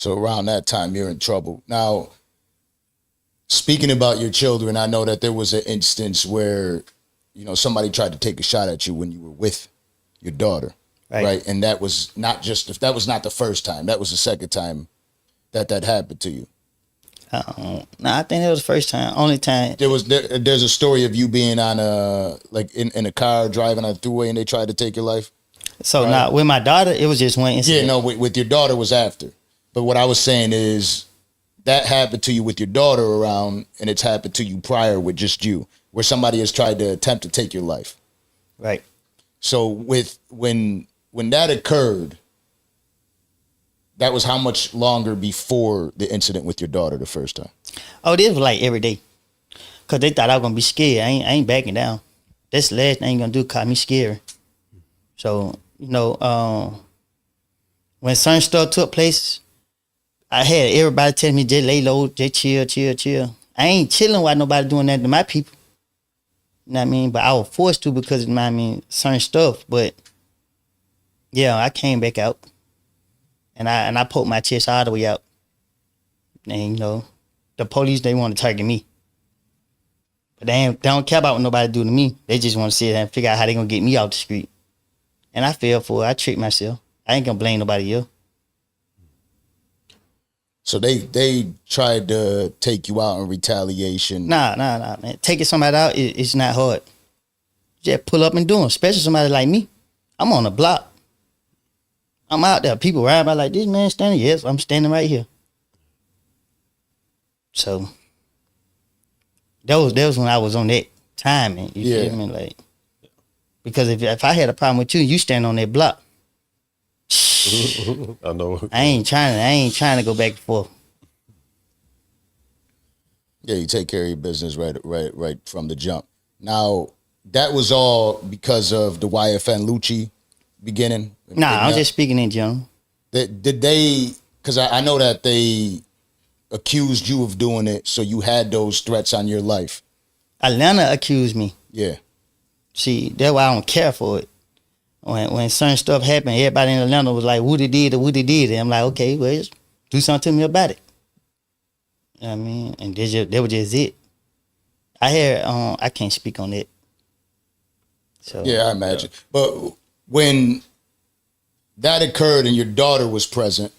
So around that time, you're in trouble. Now, speaking about your children, I know that there was an instance where, somebody tried to take a shot at you when you were with your daughter, right? And that was not the first time. That was the second time that happened to you. No, I think that was the first time. Only time. There's a story of you being on in a car driving on the throughway and they tried to take your life. So now with my daughter, it was just one incident. Yeah, no, with your daughter was after. But what I was saying is that happened to you with your daughter around, and it's happened to you prior with just you, where somebody has tried to attempt to take your life. Right. So when that occurred, that was how much longer before the incident with your daughter the first time? Oh, this was like every day. Because they thought I was going to be scared. I ain't backing down. That's the last thing I ain't going to do, call me scary. So, when certain stuff took place, I had everybody tell me, just lay low, just chill. I ain't chilling while nobody doing that to my people. You know what I mean? But I was forced to because of certain stuff. But yeah, I came back out. And I poked my chest all the way out. And the police, they want to target me. But they don't care about what nobody do to me. They just want to sit there and figure out how they gonna get me off the street. And I fell for it. I tricked myself. I ain't gonna blame nobody else. So they tried to take you out in retaliation. Nah, man. Taking somebody out, it's not hard. Just pull up and do them, especially somebody like me. I'm on the block. I'm out there. People ride by like, this man standing. Yes, I'm standing right here. So that was when I was on that timing. You feel me? Like, because if I had a problem with you, you stand on that block. I know. I ain't trying to go back and forth. Yeah, you take care of your business right from the jump. Now, that was all because of the YFN Lucci beginning? Nah, I'm just speaking in general. Did they, because I know that they accused you of doing it, so you had those threats on your life. Atlanta accused me. Yeah. See, that's why I don't care for it. When certain stuff happened, everybody in Atlanta was like, Woody did it. And I'm like, okay, well, just do something to me about it. You know what I mean? And that was just it. I can't speak on it. So yeah, I imagine. Yeah. But when that occurred and your daughter was present,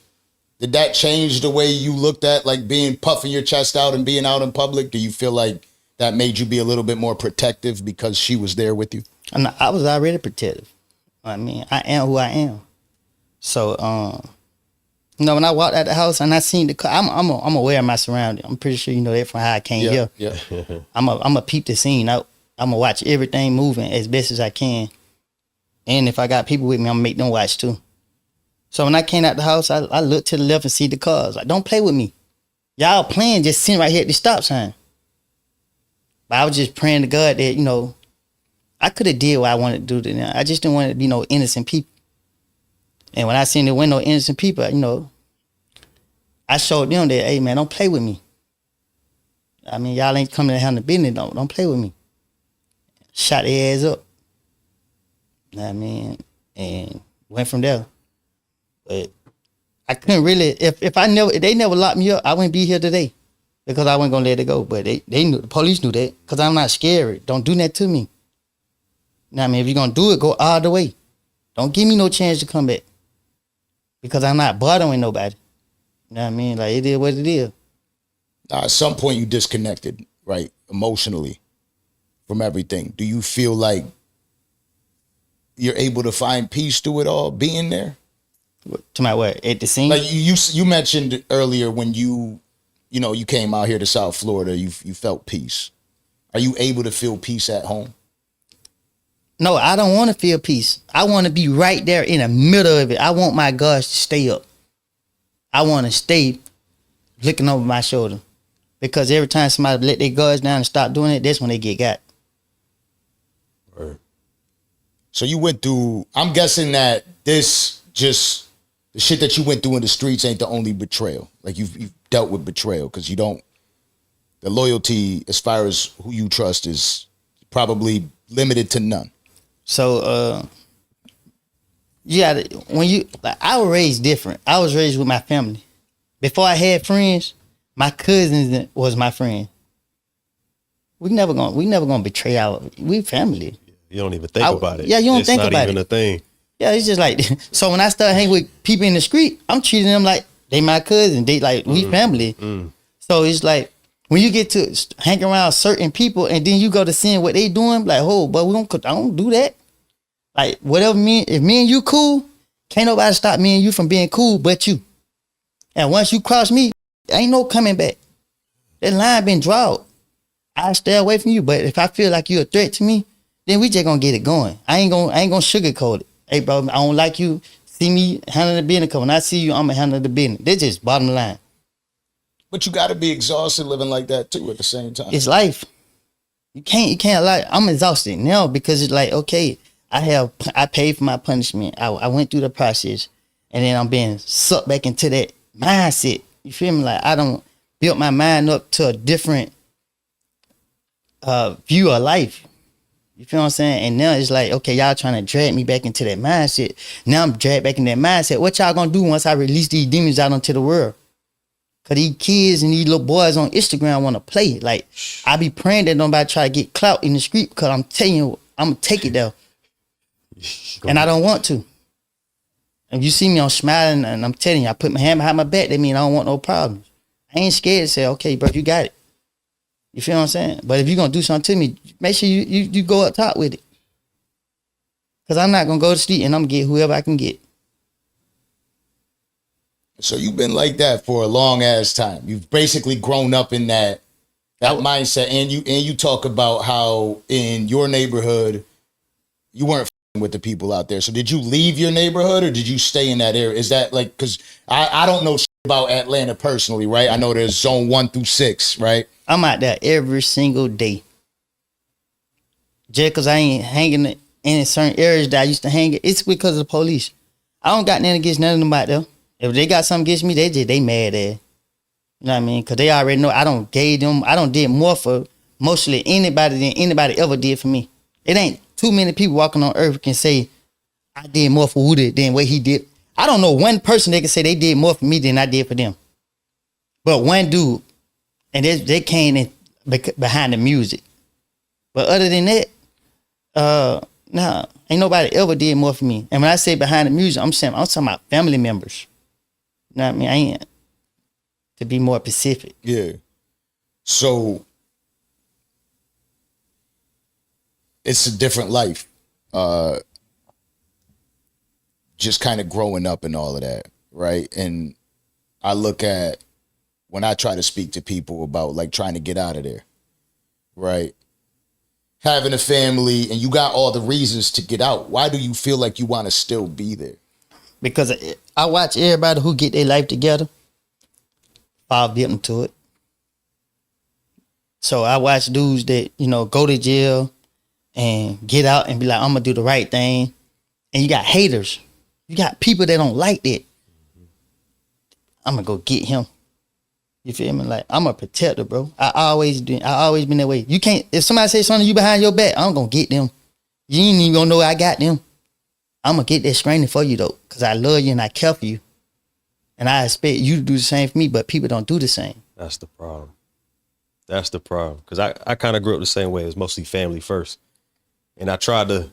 did that change the way you looked at like puffing your chest out and being out in public? Do you feel like that made you be a little bit more protective because she was there with you? I was already protective. I mean, I am who I am. So, when I walked out the house and I seen the car, I'm aware of my surroundings. I'm pretty sure you know that from how I came here. Yeah. I'm a peep the scene out. I'm gonna watch everything moving as best as I can. And if I got people with me, I'm gonna make them watch too. So when I came out the house, I looked to the left and see the cars. Like, don't play with me. Y'all playing just sitting right here at the stop sign. But I was just praying to God that, I could have did what I wanted to do to them. I just didn't want to be no innocent people. And when I seen there were no innocent people, I showed them that, hey man, don't play with me. I mean, y'all ain't coming to handle business, don't play with me. Shot their ass up. You know what I mean? And went from there. But I couldn't really, if they never locked me up, I wouldn't be here today. Because I wasn't gonna let it go. But they knew, the police knew that. Because I'm not scary. Don't do that to me. You know what I mean? If you're gonna do it, go all the way. Don't give me no chance to come back. Because I'm not bothering nobody. You know what I mean? Like, it is what it is. At some point you disconnected, right? Emotionally from everything. Do you feel like you're able to find peace through it all, being there? To my what? At the scene? Like you mentioned earlier when you came out here to South Florida, you felt peace. Are you able to feel peace at home? No, I don't want to feel peace. I want to be right there in the middle of it. I want my guards to stay up. I want to stay looking over my shoulder. Because every time somebody let their guards down and stop doing it, that's when they get got. Right. So you went through, I'm guessing that this just, the shit that you went through in the streets ain't the only betrayal. Like you've dealt with betrayal because the loyalty as far as who you trust is probably limited to none. So, I was raised different. I was raised with my family. before I had friends, my cousins was my friend. We never gonna betray we family. You don't even think about it. Yeah, you don't it's think about it. It's not even a thing. Yeah, it's just like, so when I start hanging with people in the street, I'm treating them like they my cousin. They like, we family. So it's like, when you get to hang around certain people and then you go to seeing what they doing, like, oh, but I don't do that. Like, whatever if me and you cool, can't nobody stop me and you from being cool but you. And once you cross me, ain't no coming back. That line been drawn. I stay away from you, but if I feel like you're a threat to me, then we just gonna get it going. I ain't gonna sugarcoat it. Hey, bro, I don't like you. See me handling the business, because when I see you, I'm gonna handle the business. That's just bottom line. But you gotta be exhausted living like that too at the same time. It's life. You can't lie. I'm exhausted now because it's like, okay, I paid for my punishment. I went through the process, and then I'm being sucked back into that mindset. You feel me? Like, I don't build my mind up to a different view of life. You feel what I'm saying? And now it's like, okay, y'all trying to drag me back into that mindset. Now I'm dragged back in that mindset. What y'all gonna do once I release these demons out into the world? Cause these kids and these little boys on Instagram want to play. Like, I be praying that nobody try to get clout in the street, because I'm telling you, I'm gonna take it there. And I don't want to. If you see me, I'm smiling, and I'm telling you, I put my hand behind my back, that mean I don't want no problems. I ain't scared to say, okay, bro, you got it. You feel what I'm saying? But if you're going to do something to me, make sure you go up top with it. Because I'm not going to go to sleep and I'm going to get whoever I can get. So you've been like that for a long ass time. You've basically grown up in that mindset. And you talk about how in your neighborhood, you weren't with the people out there. So did you leave your neighborhood or did you stay in that area? Is that like, because I don't know about Atlanta personally, right? I know there's zone 1 through 6, right? I'm out there every single day. Just because I ain't hanging in certain areas that I used to hang, it's because of the police. I don't got nothing against none of them out there. If they got something against me, they mad at it. You know what I mean? Because they already know I don't did more for mostly anybody than anybody ever did for me. It ain't too many people walking on earth can say I did more for Woody than what he did. I don't know one person that can say they did more for me than I did for them. But one dude, and they came in behind the music. But other than that, nah, ain't nobody ever did more for me. And when I say behind the music, I'm talking about family members. You know what I mean? I ain't, to be more specific. Yeah. So it's a different life. Just kind of growing up and all of that, right? And I look at when I try to speak to people about like trying to get out of there, right? Having a family and you got all the reasons to get out. Why do you feel like you want to still be there? Because I watch everybody who get their life together fall victim to it. So I watch dudes that, go to jail and get out and be like, I'm going to do the right thing. And you got haters. You got people that don't like that. I'm going to go get him. You feel me? Like, I'm a protector, bro. I always been that way. You can't, if somebody say something to you behind your back, I'm going to get them. You ain't even going to know I got them. I'm going to get that screening for you, though, because I love you and I care for you. And I expect you to do the same for me, but people don't do the same. That's the problem. That's the problem. Because I kind of grew up the same way. It was mostly family first. And I tried to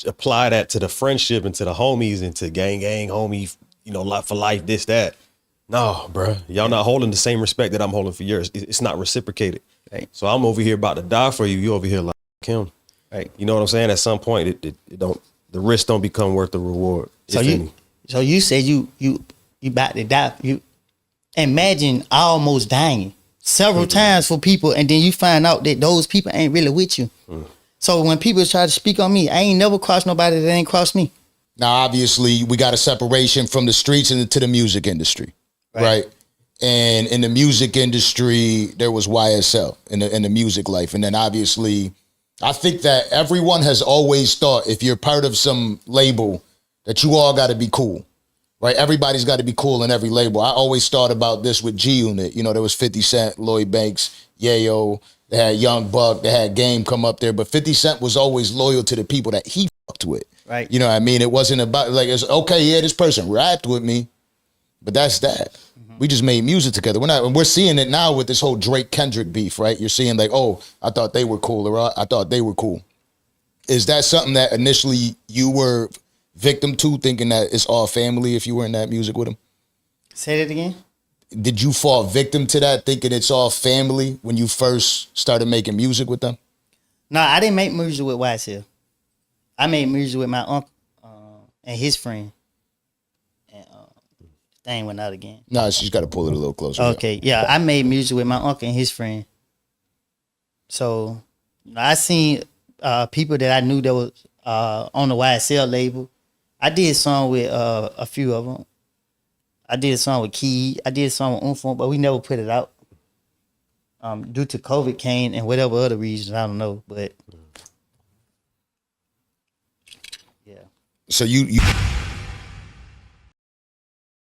apply that to the friendship and to the homies and to gang, homie, life for life, this, that. No, bro, y'all not holding the same respect that I'm holding for yours. It's not reciprocated. Right. So I'm over here about to die for you. You over here like him. Right. You know what I'm saying? At some point, the risk don't become worth the reward. So you said you about to die. You imagine almost dying several times for people, and then you find out that those people ain't really with you. So when people try to speak on me, I ain't never crossed nobody that ain't crossed me. Now, obviously, we got a separation from the streets and to the music industry. Right. And in the music industry, there was YSL in the music life. And then obviously, I think that everyone has always thought if you're part of some label that you all got to be cool, right? Everybody's got to be cool in every label. I always thought about this with G Unit. There was 50 Cent, Lloyd Banks, Yayo. They had Young Buck. They had Game come up there. But 50 Cent was always loyal to the people that he fucked with. Right. You know what I mean? It wasn't about like, it's okay, yeah, this person rapped with me. But that's that. Mm-hmm. We just made music together. We're seeing it now with this whole Drake Kendrick beef, right? You're seeing like, oh, I thought they were cool, or I thought they were cool. Is that something that initially you were victim to, thinking that it's all family if you were in that music with them? Say that again. Did you fall victim to that, thinking it's all family when you first started making music with them? No, I didn't make music with YSL. I made music with my uncle and his friend. And thing went out again. No, she's got to pull it a little closer. Okay, yeah, I made music with my uncle and his friend. So I seen people that I knew that was on the YSL label. I did a song with a few of them. I did a song with Key. I did a song with Umfunk, but we never put it out. Due to COVID came and whatever other reasons, I don't know. But yeah. So you